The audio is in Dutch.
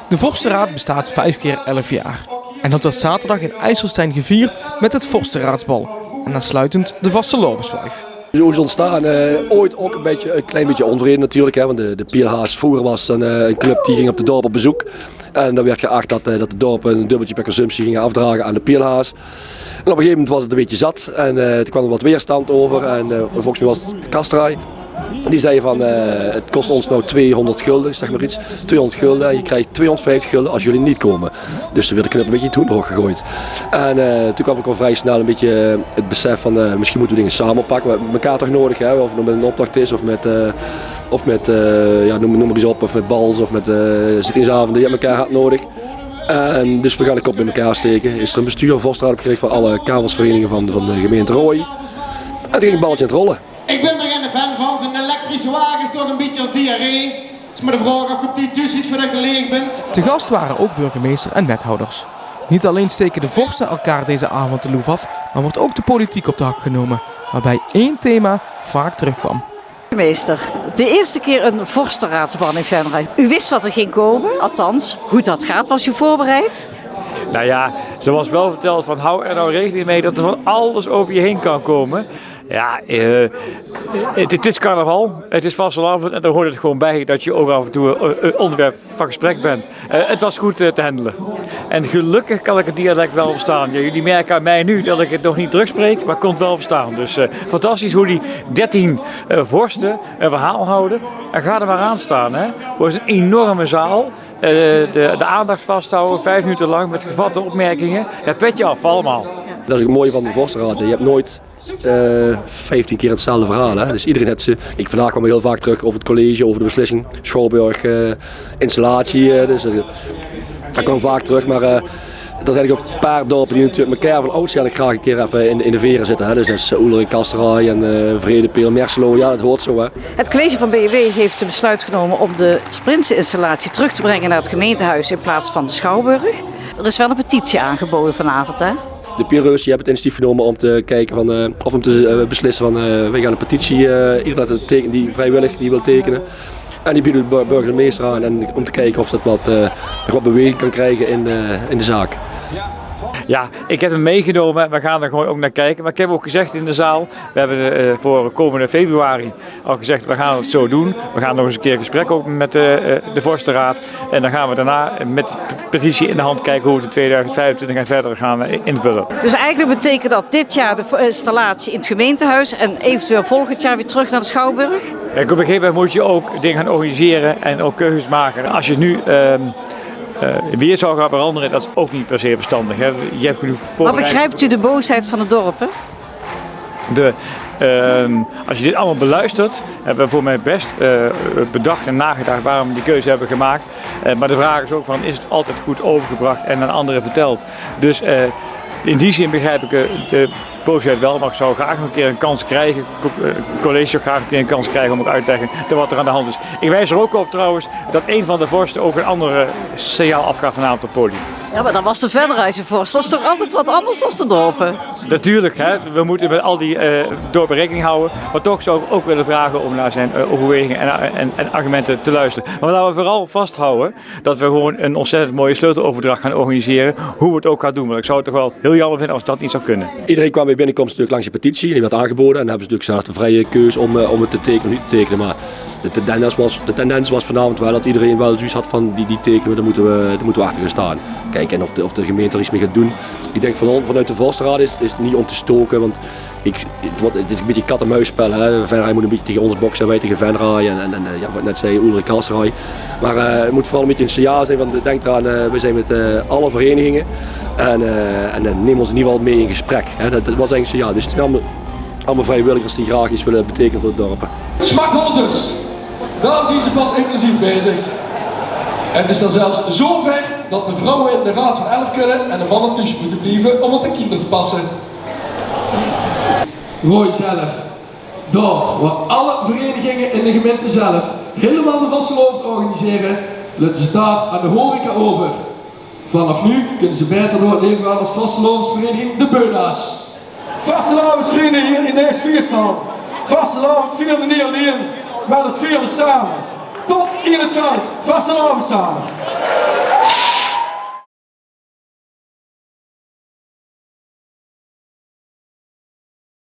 De Vorstenraad bestaat 5 keer 11 jaar. En dat werd zaterdag in IJsselstein gevierd met het Vorstenraadsbal. En aansluitend de vastelovensvijf. Zo is ontstaan, ooit ook een klein beetje onvrede natuurlijk. Hè, want de Pielhaas vroeger was een club die ging op de dorp op bezoek. En dan werd geacht dat de dorp een dubbeltje per consumptie gingen afdragen aan de Pielhaas. En op een gegeven moment was het een beetje zat en toen kwam er wat weerstand over. En volgens mij was het Kasterij. Die zei van het kost ons nou 200 gulden, zeg maar iets. 200 gulden en je krijgt 250 gulden als jullie niet komen. Dus ze werden de knip een beetje in het hoenderhok gegooid. En toen kwam ik al vrij snel een beetje het besef van misschien moeten we dingen samen pakken. We hebben elkaar toch nodig, hè? Of het met een opdracht is of met ja, noem maar eens op, of met bals of met zittingsavonden. Je hebt elkaar hard nodig. En dus we gaan de kop met elkaar steken. Is er een bestuur Vorstenraad opgericht van alle kabelsverenigingen van de gemeente Rooij. En toen ging het balletje aan het rollen. Ik ben er geen fan van. Zo'n elektrische wagen is toch een beetje als diarree. Het is maar de vraag of ik op die tussen zit voordat je leeg bent. Te gast waren ook burgemeester en wethouders. Niet alleen steken de vorsten elkaar deze avond de loef af, maar wordt ook de politiek op de hak genomen. Waarbij één thema vaak terugkwam. Burgemeester, de eerste keer een vorstenraadsbal in Venray. U wist wat er ging komen, althans, hoe dat gaat, was u voorbereid? Nou ja, ze was wel verteld van hou er nou rekening mee dat er van alles over je heen kan komen. Ja, het is carnaval, het is vastelavond en dan hoort het gewoon bij dat je ook af en toe een onderwerp van gesprek bent. Het was goed te handelen. En gelukkig kan ik het dialect wel verstaan. Ja, jullie merken aan mij nu dat ik het nog niet terugspreek, maar ik kon het wel verstaan. Dus fantastisch hoe die 13 vorsten een verhaal houden. En ga er maar aan staan. Hè. Het is een enorme zaal. De aandacht vasthouden, 5 minuten lang met gevatte opmerkingen. Ja, petje af, allemaal. Dat is het mooie van de Vorstenraad. Je hebt nooit 15 keer hetzelfde verhaal. Hè? Dus iedereen heeft ze. Vandaag kwam heel vaak terug over het college, over de beslissing. Schouwburg, installatie. Dus dat kwam vaak terug. Maar er zijn eigenlijk ook een paar dorpen die natuurlijk elkaar van ouds graag een keer even in de veren zitten. Hè? Dus dat is Oelerik, Kasterij en Vredepeel, Merselo. Ja, dat hoort zo. Hè? Het college van BW heeft een besluit genomen om de Sprinsen-installatie terug te brengen naar het gemeentehuis in plaats van de Schouwburg. Er is wel een petitie aangeboden vanavond, hè? De Pierreus hebben het initiatief genomen om te kijken van, of om te beslissen van wij gaan een petitie, iedereen laten tekenen die vrijwillig die wil tekenen. En die bieden de burgemeester aan en om te kijken of dat wat beweging kan krijgen in de zaak. Ja, ik heb hem meegenomen. We gaan er gewoon ook naar kijken. Maar ik heb ook gezegd in de zaal, we hebben voor komende februari al gezegd, we gaan het zo doen. We gaan nog eens een keer gesprek openen met de Vorstenraad. En dan gaan we daarna met de petitie in de hand kijken hoe we het in 2025 en verder gaan invullen. Dus eigenlijk betekent dat dit jaar de installatie in het gemeentehuis en eventueel volgend jaar weer terug naar de Schouwburg? Ja, op een gegeven moment moet je ook dingen gaan organiseren en ook keuzes maken. Als je nu weer zou gaan veranderen, dat is ook niet per se verstandig. Hè. Je hebt genoeg voorbereid. Maar begrijpt u de boosheid van de dorpen? Als je dit allemaal beluistert, hebben we voor mij best bedacht en nagedacht waarom we die keuze hebben gemaakt. Maar de vraag is ook van, is het altijd goed overgebracht en aan anderen verteld? Dus in die zin begrijp ik de boosheid wel, maar ik zou graag nog een keer een kans krijgen. Het college zou graag een keer een kans krijgen om ook uit te leggen wat er aan de hand is. Ik wijs er ook op trouwens dat een van de vorsten ook een andere signaal afgaf vanavond op het podium. Ja, maar dat was de Venrayse-vorst. Dat is toch altijd wat anders dan de dorpen? Natuurlijk, hè. We moeten met al die dorpen rekening houden. Maar toch zou ik ook willen vragen om naar zijn overwegingen en argumenten te luisteren. Maar laten we vooral vasthouden dat we gewoon een ontzettend mooie sleuteloverdracht gaan organiseren. Hoe we het ook gaan doen. Want ik zou het toch wel heel jammer vinden als dat niet zou kunnen. Iedereen kwam bij binnenkomst natuurlijk langs de petitie. Die werd aangeboden. En dan hebben ze natuurlijk zelf de vrije keus om het te tekenen of niet te tekenen. Maar de tendens was vanavond wel dat iedereen wel zoiets had van die tekenen, daar moeten we achter gaan staan. Kijken of de gemeente er iets mee gaat doen. Ik denk vanuit de Vorstenraad is het niet om te stoken, want het is een beetje kat-en-muisspel. Venray moet een beetje tegen ons boksen, wij tegen Venray en ja, wat net zei, Oelerik, Kasterij. Maar het moet vooral een beetje een signaal zijn, want denk eraan, we zijn met alle verenigingen en neem ons in ieder geval mee in gesprek. Dat was eigenlijk een signaal. Dus het zijn allemaal vrijwilligers die graag iets willen betekenen voor het dorp. Smakholders, daar zien ze pas inclusief bezig. En het is dan zelfs zover dat de vrouwen in de Raad van 11 kunnen en de mannen tussen moeten blijven om op de kinderen te passen. Rooij zelf, daar waar alle verenigingen in de gemeente zelf helemaal de vastelovend organiseren, laten ze daar aan de horeca over. Vanaf nu kunnen ze beter door het leven gaan als vastelovensvereniging De Beuna's. Vastelovensvrienden hier in deze vierstand. Vastelovend vierde niet alleen, maar het vierde samen. tot in het veld. Vastelavond samen.